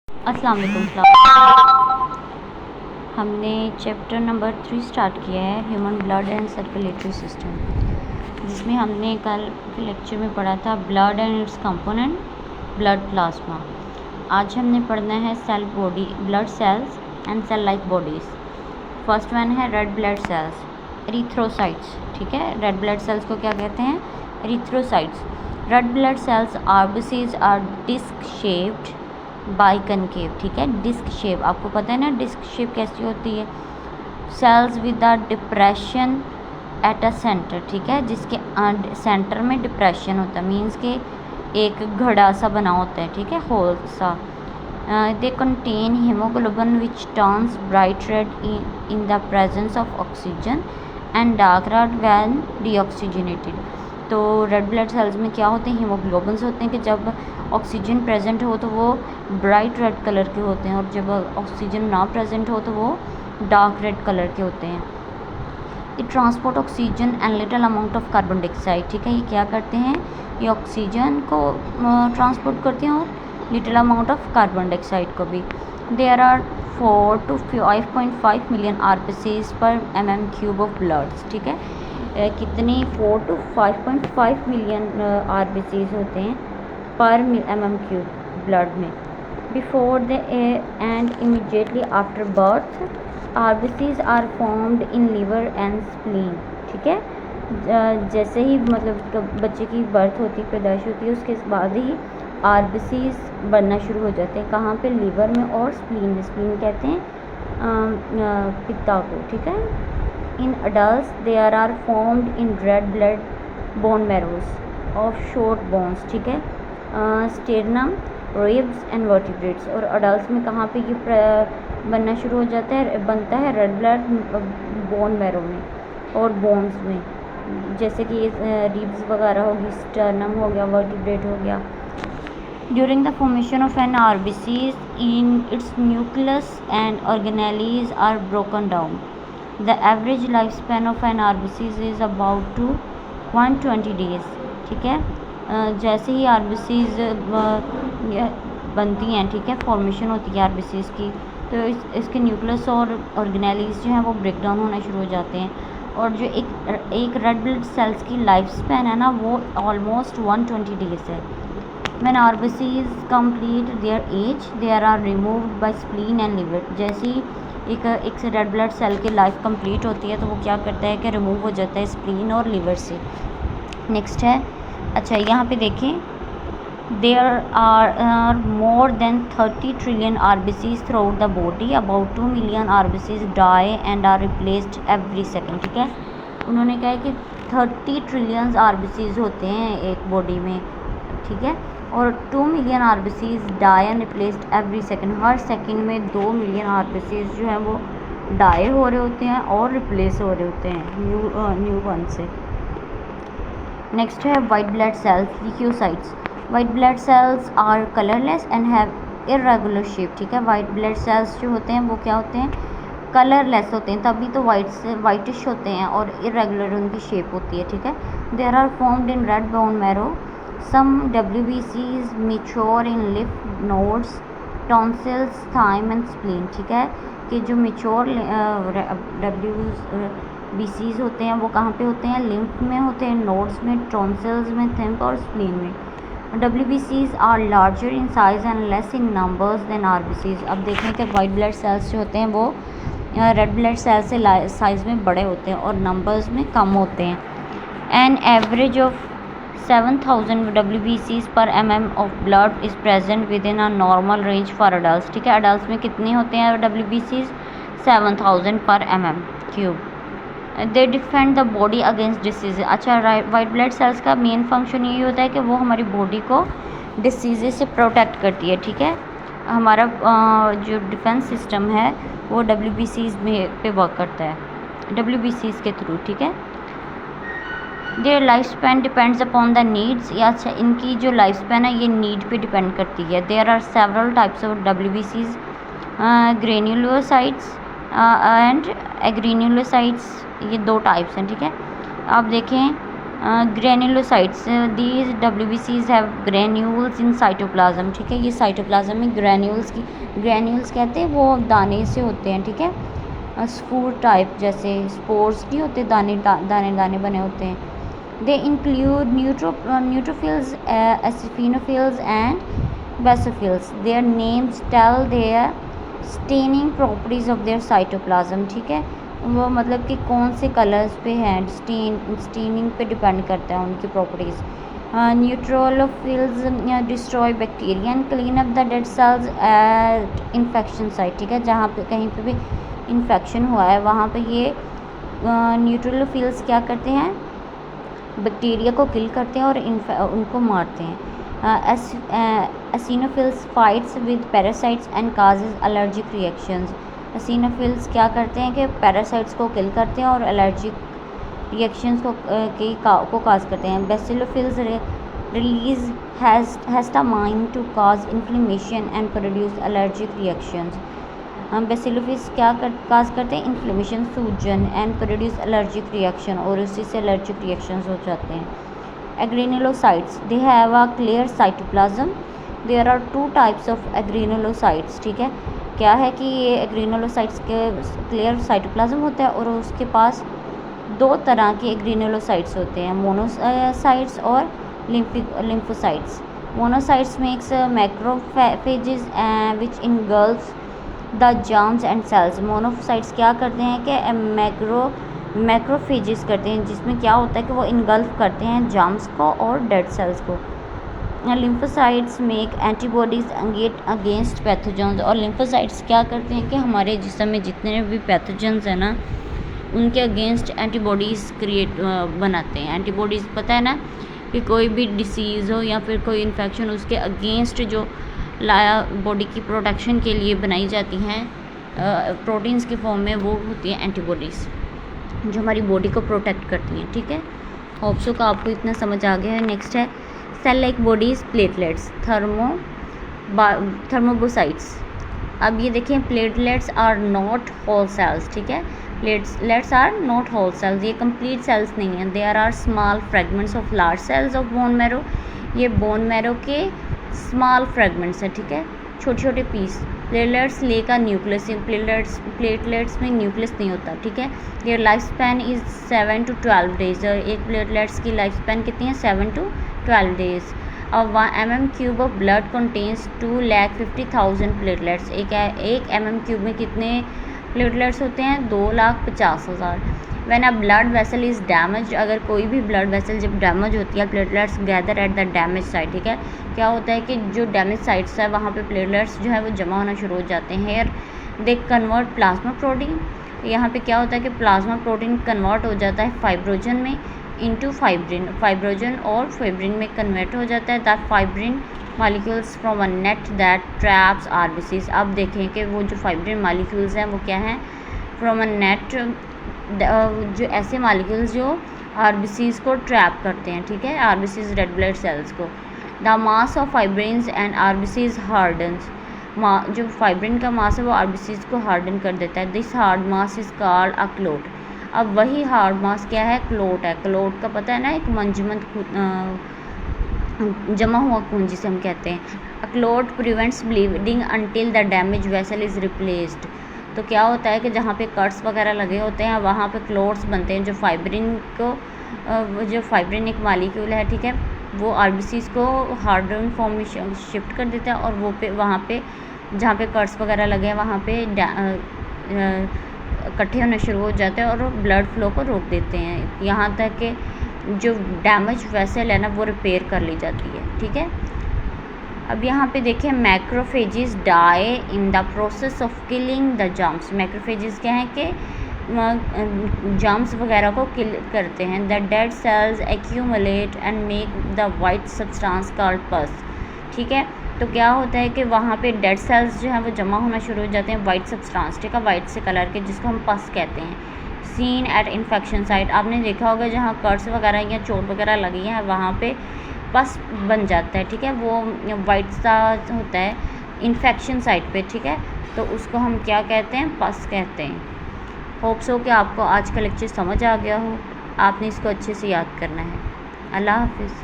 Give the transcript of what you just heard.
अस्सलाम वालेकुम। हमने चैप्टर नंबर 3 स्टार्ट किया है, human blood and circulatory system, जिसमें हमने कल के लेक्चर में पढ़ा था blood and its component, blood plasma. आज हमने पढ़ना है cell body, blood cells and cell like bodies. First one है रेड ब्लड सेल्स, एरिथ्रोसाइट्स। ठीक है, रेड ब्लड सेल्स को क्या कहते हैं? Erythrocytes. Red blood cells RBCs are disc shaped biconcave. ठीक है, डिस्क शेप, आपको पता है ना डिस्क शेप कैसी होती है? Cells with a depression at a centre. ठीक है, जिसके सेंटर में डिप्रेशन होता है, मीन्स के एक घड़ा सा बना होता है। ठीक है, होल सा। They contain haemoglobin which turns bright red in the presence of oxygen and dark red when deoxygenated. तो रेड ब्लड सेल्स में क्या होते हैं? हीमोग्लोबिन्स होते हैं कि जब ऑक्सीजन प्रेजेंट हो तो वो ब्राइट रेड कलर के होते हैं, और जब ऑक्सीजन ना प्रेजेंट हो तो वो डार्क रेड कलर के होते हैं। ये transport oxygen and little amount of carbon dioxide. ठीक है, ये क्या करते हैं? ये ऑक्सीजन को ट्रांसपोर्ट करते हैं और little amount of carbon dioxide को भी। There are 4 to 5.5 million RBCs per mm³ of bloods. ठीक है, कितनी 4 to 5.5 मिलियन आरबीसीज होते हैं पर mm³ ब्लड में। Before the end immediately after birth RBCs are formed in liver and spleen. ठीक है, जैसे ही मतलब बच्चे की बर्थ होती है, पैदाइश होती है, उसके बाद ही आरबीसीज बनना शुरू हो जाते हैं। कहाँ पे? लीवर में और स्प्लीन में। स्प्लीन कहते हैं पित्ता को। ठीक है, in adults there are formed in red blood bone marrows of short bones. ठीक है, स्टेरनम, रिब्स एंड वर्टिब्रेट्स। और अडल्ट्स में कहाँ पे ये बनना शुरू हो जाता है? बनता है रेड ब्लड बोन मैरो में और बोन्स में, जैसे कि रिब्स वगैरह होगी, स्टर्नम हो गया, वर्टिब्रेट हो गया। During the formation of an RBCs in its nucleus and organelles are broken down. The average life span of an RBCs is about to 120 days. ठीक है, जैसे ही आरबीसीज बनती हैं, ठीक है, फॉर्मेशन होती है आरबीसीज की, तो इसके न्यूक्लियस और ऑर्गेनेलीज जो हैं वो ब्रेक डाउन होना शुरू हो जाते हैं। और जो एक रेड ब्लड सेल्स की लाइफ स्पैन है ना, वो ऑलमोस्ट 120 डेज है। When RBCs complete their age, they are removed by spleen and liver. जैसे ही एक से रेड ब्लड सेल की लाइफ कंप्लीट होती है तो वो क्या करता है कि रिमूव हो जाता है स्प्लीन और लिवर से। नेक्स्ट है, अच्छा यहाँ पे देखें, there are more than 30 trillion RBCs throughout the body. About 2 million RBCs die and are replaced every second. ठीक है, उन्होंने कहा है कि 30 ट्रिलियन आरबीसीज होते हैं एक बॉडी में। ठीक है, और 2 million RBCs die and replaced every second. हर सेकेंड में 2 मिलियन आरबीसीज जो हैं वो डाई हो रहे होते हैं और रिप्लेस हो रहे होते हैं न्यू वन से। नेक्स्ट है white blood cells, leukocytes. White blood cells are colourless and have irregular shape. ठीक है, वाइट ब्लड सेल्स जो होते हैं वो क्या होते हैं? कलरलेस होते हैं, तभी तो वाइटिश होते हैं और इरेगुलर उनकी शेप होती है। ठीक है, there are formed in red bone marrow. Some WBCs mature in lymph nodes, tonsils, thyme and spleen। ठीक है, कि जो मेच्योर WBCs होते हैं वो कहाँ पे होते हैं? लिम्फ में होते हैं, नोड्स में, टॉन्सिल्स में, थिम्प और स्प्लीन में। WBCs are larger in size and less in numbers than RBCs। अब देखें कि वाइट ब्लड सेल्स जो होते हैं वो रेड ब्लड सेल्स से साइज़ में बड़े होते हैं और नंबर्स में कम होते हैं। An average of 7000 WBCs per mm of blood is present within a normal range for adults। ठीक है, adults में कितने होते हैं WBCs? 7000 per mm³। They defend the body against disease। अच्छा, वाइट ब्लड सेल्स का मेन फंक्शन यही होता है कि वो हमारी बॉडी को डिसीज़ से प्रोटेक्ट करती है। ठीक है, हमारा जो डिफेंस सिस्टम है वो WBCs में पे वर्क करता है, WBCs के थ्रू। ठीक है, their life span depends upon the needs. या अच्छा, इनकी जो लाइफ स्पैन है ये नीड पे डिपेंड करती है। There are several types of WBCs, granulocytes and agranulocytes, ये 2 टाइप्स हैं। ठीक है, आप देखें granulocytes, these WBCs have granules in cytoplasm, ठीक है। ये साइटोप्लाज्म में ग्रेन्यूल्स कहते हैं, वो दाने से होते हैं, ठीक है। स्पूर टाइप, जैसे स्पोर्स नहीं होते, दाने दाने बने होते हैं। They include neutrophils, eosinophils and basophils. Their names tell their staining properties of their cytoplasm, ठीक है। वो मतलब कि कौन से कलर्स पे हैं, स्टेनिंग पे डिपेंड करता है उनकी properties. Neutrophils destroy bacteria and clean up the dead cells at infection site, ठीक है। जहाँ पे कहीं पे भी इन्फेक्शन हुआ है वहाँ पे ये न्यूट्रोफिल्स क्या करते हैं, बैक्टीरिया को किल करते हैं और उनको मारते हैं। Eosinophils fights with parasites and causes allergic reactions. Eosinophils क्या करते हैं कि पैरासाइट्स को किल करते हैं और एलर्जिक रिएक्शंस को काज करते हैं। Basophils release histamine to cause inflammation and produce allergic reactions. Basophils क्या काज करते हैं, इन्फ्लेमेशन, सूजन एंड प्रोड्यूस एलर्जिक रिएक्शन, और उसी से एलर्जिक रिएक्शंस हो जाते हैं। Agranulocytes, they have a clear cytoplasm. There are 2 types of agranulocytes, ठीक है। क्या है कि ये एग्रेनुलोसाइट्स के क्लियर साइटोप्लाज्म होता है और उसके पास 2 तरह के एग्रेनुलोसाइट्स होते हैं, मोनोसाइट्स और lymphocytes. Monocytes makes macrophages which engulfs the germs and cells. Monocytes क्या करते हैं कि मैक्रोफेजेस करते हैं, जिसमें क्या होता है कि वो इनगल्फ करते हैं जर्म्स को और डेड सेल्स को। Lymphocytes make antibodies against pathogens, और लिम्फोसाइट्स क्या करते हैं कि हमारे जिस्म में जितने भी पैथोजेंस हैं ना, उनके अगेंस्ट एंटीबॉडीज़ बनाते हैं। एंटीबॉडीज़ पता है ना कि कोई भी डिसीज़ हो या फिर कोई इन्फेक्शन, उसके अगेंस्ट जो लाया बॉडी की प्रोटेक्शन के लिए बनाई जाती हैं प्रोटीन्स की फॉर्म में, वो होती हैं एंटीबॉडीज़ जो हमारी बॉडी को प्रोटेक्ट करती हैं, ठीक है। होप्सो का आपको इतना समझ आ गया है। नेक्स्ट है cell like bodies, platelets, thrombocytes. अब ये देखें, platelets are not whole cells, ठीक है। Platelets are not whole cells, ये कंप्लीट सेल्स नहीं हैं। There are small fragments of large cells of bone marrow, ये बोन मैरो के स्मॉल फ्रेगमेंट्स हैं, ठीक है, छोटे छोटे पीस। प्लेटलेट्स लेकर न्यूक्लियस, प्लेटलेट्स में न्यूक्लियस नहीं होता, ठीक है। Their life span is 7 to 12 days. एक प्लेटलेट्स की लाइफ स्पैन कितनी है, 7 to 12 डेज। अब 1 mm³ of blood contains 2,50,000 platelets. एक mm³ में कितने प्लेटलेट्स होते हैं, 2,50,000। When a blood vessel is damage, अगर कोई भी ब्लड वेसल जब डैमेज होती है, platelets gather at the damage site, ठीक है। क्या होता है कि जो डैमेज साइट्स है वहाँ पे प्लेटलेट्स जो है वो जमा होना शुरू हो जाते हैं। Here they convert plasma protein, यहाँ पे क्या होता है कि प्लाज्मा प्रोटीन कन्वर्ट हो जाता है फाइब्रोजन में इनटू फाइब्रिन, फाइब्रोजन और फाइब्रिन में कन्वर्ट हो जाता है। The fibrin molecules from a net that traps RBCs. अब देखें कि वो जो फाइब्रिन मॉलिक्यूल्स हैं वो क्या हैं, फ्रॉम अ नेट, जो ऐसे मॉलिक्यूल्स जो आरबीसीज को ट्रैप करते हैं, ठीक है, आरबीसीज रेड ब्लड सेल्स को। The mass of fibrins and RBCs hardens, जो फाइब्रिन का मास है वो आरबीसीज को हार्डन कर देता है। This hard mass is called a clot. अब वही हार्ड मास क्या है, क्लोट है। क्लोट का पता है ना, एक मंजमद जमा हुआ खून जिसे हम कहते हैं। A clot prevents bleeding until the damage vessel is replaced. तो क्या होता है कि जहाँ पे कट्स वगैरह लगे होते हैं वहाँ पे क्लोट्स बनते हैं, जो फाइब्रिन को, जो फाइब्रिन एक मॉलिक्यूल है, ठीक है, वो आरबीसीज को हार्डन फॉर्म में शिफ्ट कर देता है, और वो पे वहाँ पे जहाँ पे कट्स वगैरह लगे हैं वहाँ पे इकट्ठे होने शुरू हो जाते हैं और ब्लड फ्लो को रोक देते हैं, यहाँ तक कि जो डैमेज वेसल है ना वो रिपेयर कर ली जाती है, ठीक है। अब यहाँ पे देखें, macrophages die in the process of killing the germs. Macrophages क्या हैं कि जर्म्स वगैरह को किल करते हैं। The dead cells accumulate and make the white substance called pus, ठीक है। तो क्या होता है कि वहाँ पे डेड सेल्स जो हैं वो जमा होना शुरू हो जाते हैं, वाइट सब्सटेंस, ठीक है, वाइट से कलर के, जिसको हम पस कहते हैं। सीन एट इन्फेक्शन साइट, आपने देखा होगा जहाँ कर्स वगैरह या चोट वगैरह लगी है वहाँ पे पस बन जाता है, ठीक है, वो वाइट सा होता है इन्फेक्शन साइट पे, ठीक है। तो उसको हम क्या कहते हैं, पस कहते हैं। होप्स हो कि आपको आज का लेक्चर समझ आ गया हो, आपने इसको अच्छे से याद करना है। अल्लाह हाफिज़।